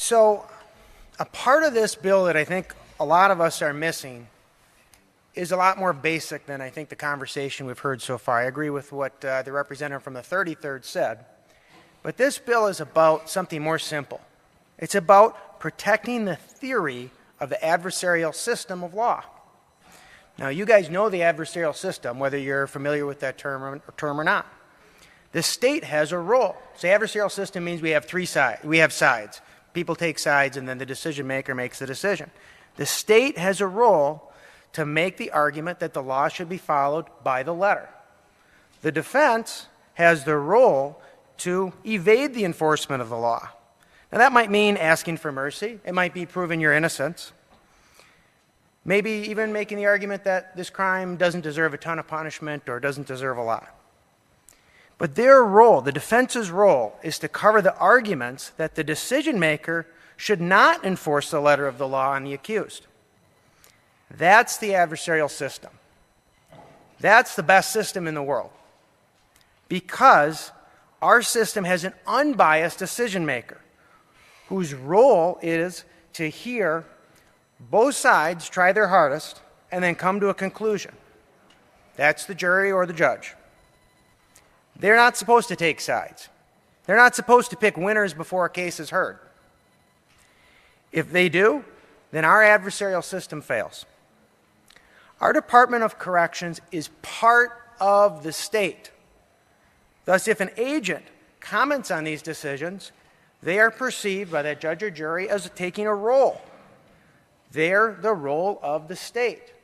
So a part of this bill that I think a lot of us are missing is a lot more basic than I think the conversation we've heard so far. I agree with what the representative from the 33rd said. But this bill is about something more simple. It's about protecting the theory of the adversarial system of law. Now, you guys know the adversarial system, whether you're familiar with that term or not. The state has a role. So the adversarial system means we have sides. People take sides, and then the decision maker makes the decision. The state has a role to make the argument that the law should be followed by the letter. The defense has the role to evade the enforcement of the law. Now, that might mean asking for mercy. It might be proving your innocence. Maybe even making the argument that this crime doesn't deserve a ton of punishment or doesn't deserve a lot. But their role, the defense's role, is to cover the arguments that the decision maker should not enforce the letter of the law on the accused. That's the adversarial system. That's the best system in the world. Because our system has an unbiased decision maker whose role is to hear both sides try their hardest and then come to a conclusion. That's the jury or the judge. They're not supposed to take sides. They're not supposed to pick winners before a case is heard. If they do, then our adversarial system fails. Our Department of Corrections is part of the state. Thus, if an agent comments on these decisions, they are perceived by that judge or jury as taking a role. They're the role of the state.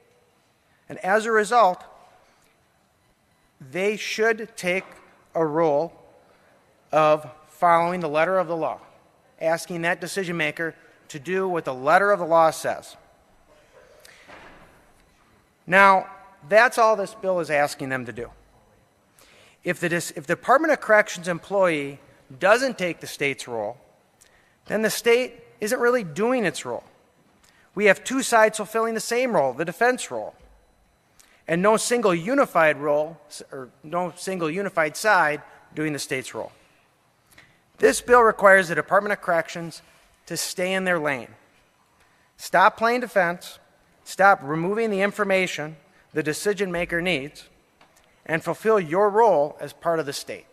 And as a result, they should take a role of following the letter of the law, asking that decision maker to do what the letter of the law says. Now, that's all this bill is asking them to do. If the Department of Corrections employee doesn't take the state's role, then the state isn't really doing its role. We have two sides fulfilling the same role, the defense role, and no single unified role or no single unified side doing the state's role. This bill requires the Department of Corrections to stay in their lane. Stop playing defense, stop removing the information the decision maker needs, and fulfill your role as part of the state.